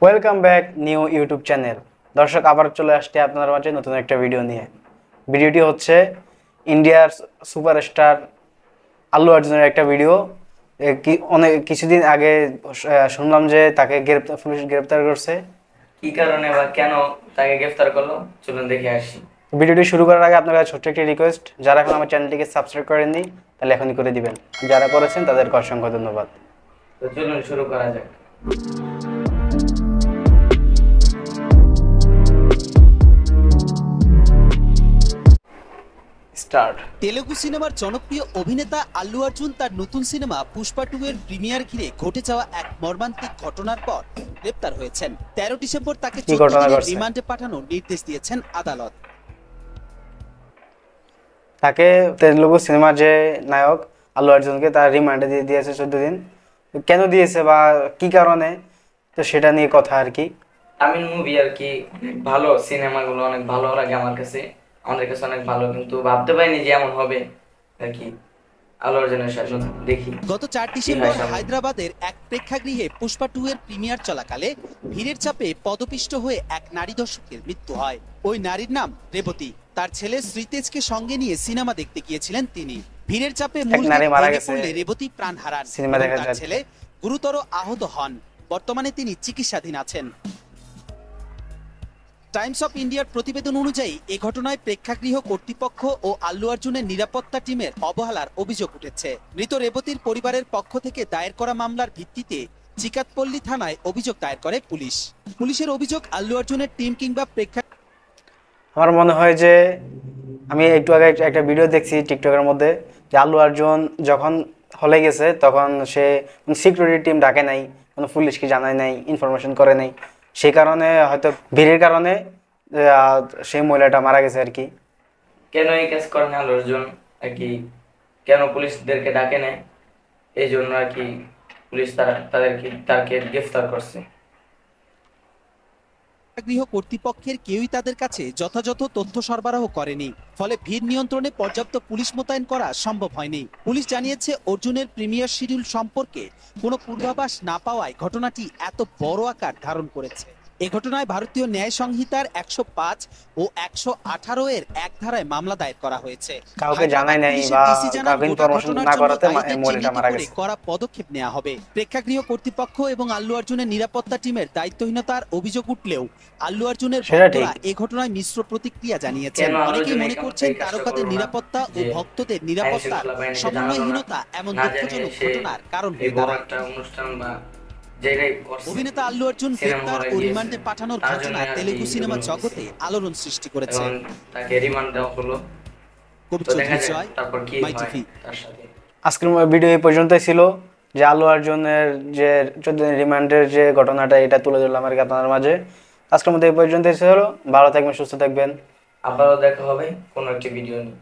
Welcome back new YouTube channel. দর্শক, আবার চলে আসছে আপনার মাঝে নতুন একটা ভিডিও নিয়ে। ভিডিওটি হচ্ছে ইন্ডিয়ার সুপারস্টার আল্লু অর্জুনের একটা ভিডিও। অনেক কিছুদিন আগে শুনলাম যে তাকে পুলিশ গ্রেপ্তার করছে। কি কারণে বা কেন তাকে গ্রেফতার করলো, চলুন দেখে আসি। ভিডিওটি শুরু করার আগে আপনার কাছে ছোট্ট একটি রিকোয়েস্ট, যারা এখন আমার চ্যানেলটিকে সাবস্ক্রাইব করেননি তাহলে এখনই করে দিবেন, যারা করেছেন তাদেরকে অসংখ্য ধন্যবাদ। তো চলুন শুরু করা যাক। স্টার্ট। তেলুগু সিনেমার জনপ্রিয় অভিনেতা আল্লু অর্জুন তার নতুন সিনেমা পুষ্পা 2 এর প্রিমিয়ার ঘিরে ঘটে যাওয়া এক মর্মান্তিক ঘটনার পর গ্রেপ্তার হয়েছেন। 13 ডিসেম্বর তাকে কি 14 ঘটনা দিনের ঘটছে? রিমান্ডে পাঠানোর নির্দেশ দিয়েছেন আদালত। তাকে তেলুগু সিনেমার যে নায়ক আল্লু অর্জুনকে তার রিমান্ডে দিয়ে দিয়েছে 14 দিন। কেন দিয়েছে বা কি কারণে, তো সেটা নিয়ে কথা আর কি। তামিল মুভি আর কি, অনেক ভালো, সিনেমাগুলো অনেক ভালো লাগে আমার কাছে, আমাদের কাছে অনেক ভালো, কিন্তু ভাবতে পারিনি যে এমন হবে আর কি। আল্লু অর্জুনের শাসন দেখি গত 4 কি হয় ডিসেম্বর সামনে। হায়দ্রাবাদের এক প্রেক্ষাগৃহে পুষ্পা 2 এর প্রিমিয়ার চলাকালে ভিড়ের চাপে পদপিষ্ট হয়ে এক নারী দর্শকের মৃত্যু হয়। ওই নারীর নাম রেবতী। তার ছেলে শ্রীতেজকে সঙ্গে নিয়ে সিনেমা দেখতে গিয়েছিলেন তিনি। ভিড়ের চাপে এক মূল নারী গেট মারা ভেঙে গেছে পড়লে রেবতী প্রাণ হারান সিনেমা এবং দেখা তার যায়। ছেলে গুরুতর আহত হন। বর্তমানে তিনি চিকিৎসাধীন আছেন। টাইমস অফ ইন্ডিয়ার প্রতিবেদন অনুযায়ী এ ঘটনায় প্রেক্ষাগৃহ কর্তৃপক্ষ ও আল্লু অর্জুনের নিরাপত্তা টিমের অবহেলার অভিযোগ উঠেছে। মৃত রেবতীর পরিবারের পক্ষ থেকে দায়ের করা মামলার ভিত্তিতে চিকাতপল্লী থানায় অভিযোগ দায়ের করে পুলিশ। পুলিশের অভিযোগ, আল্লু অর্জুনের টিম কিংবা আমার মনে হয় যে আমি একটু আগে একটা ভিডিও দেখছি টিকটকের মধ্যে, যে আল্লু অর্জুন যখন হলে গেছে তখন সে সিকিউরিটি টিম ডাকে নাই, কোনো পুলিশকে জানায় নাই, ইনফরমেশন করে নাই। সেই কারণে হয়তো ভিড়ের কারণে আহ, সেই মহিলাটা মারা গেছে আর কি। কেন এই কাজ করেন আল্লু অর্জুন আর কি, কেন পুলিশদেরকে ডাকে নেয়, এই জন্য আর কি পুলিশ তাকে গ্রেফতার করছে। প্রেক্ষাগৃহ কর্তৃপক্ষের কেউই তাদের কাছে যথাযথ তথ্য সরবরাহ করেনি। ফলে ভিড় নিয়ন্ত্রণে পর্যাপ্ত পুলিশ মোতায়েন করা সম্ভব হয়নি। পুলিশ জানিয়েছে, অর্জুনের প্রিমিয়ার শিডিউল সম্পর্কে কোনো পূর্বাভাস না পাওয়ায় ঘটনাটি এত বড় আকার ধারণ করেছে। এ ঘটনায় ভারতীয় ন্যায় সংহিতার 105 ও 118 এর এক ধারায় মামলা দায়ের করা হয়েছে। কাউকে জানায় হায়দ্রাবাদ নাই পুলিশের বা ডিসি জানান, কাউকে গোটা ইনফরমেশন ঘটনার না জন্য করাতে দায়ীদের মহিলাটা চিহ্নিত মারা করে গেছে। কড়া পদক্ষেপ নেওয়া হবে। প্রেক্ষাগৃহ কর্তৃপক্ষ এবং আল্লু অর্জুনের নিরাপত্তা টিমের দায়িত্বহীনতার অভিযোগ উঠলেও আল্লু অর্জুনের সেটা ঠিক। ভক্তরা এ ঘটনায় মিশ্র প্রতিক্রিয়া জানিয়েছেন। কেন আল্লু অনেকেই অর্জুন এই মনে করছেন, কাজটা তারকাদের করলো না, নিরাপত্তা ও যে ভক্তদের আইন নিরাপত্তার শৃঙ্খলা বাহিনীকে জানালো না, সমন্বয়হীনতা এমন না জানিয়ে দুঃখজনক সে ঘটনার কারণ এই হয়ে বড় দাঁড়ায়। একটা অনুষ্ঠান বা জায়গায় করছে, অভিনেতা আল্লু অর্জুন সিনেমা গ্রেপ্তার হলে ও গিয়েছে, রিমান্ডে পাঠানোর তার জন্য ঘটনা আর কি তেলুগু সিনেমা এগুলো হয়েছে। জগতে আলোড়ন সৃষ্টি করেছে। এবং তাকে রিমান্ড দেওয়া হলো। কবির তো দেখা চৌধুরী যাক জয়, তারপর কি মাই হয় টিভি। তার সাথে। আজকের ভিডিও এই পর্যন্তই ছিল, যে আল্লু অর্জুনের যে 14 দিন রিমান্ডের যে ঘটনাটা এটা তুলে ধরলাম আর কি আপনার মাঝে। আজকের মধ্যে এই পর্যন্তই ছিল। ভালো থাকবেন, সুস্থ থাকবেন। আবারও দেখা হবে কোনো একটি ভিডিও নিয়ে।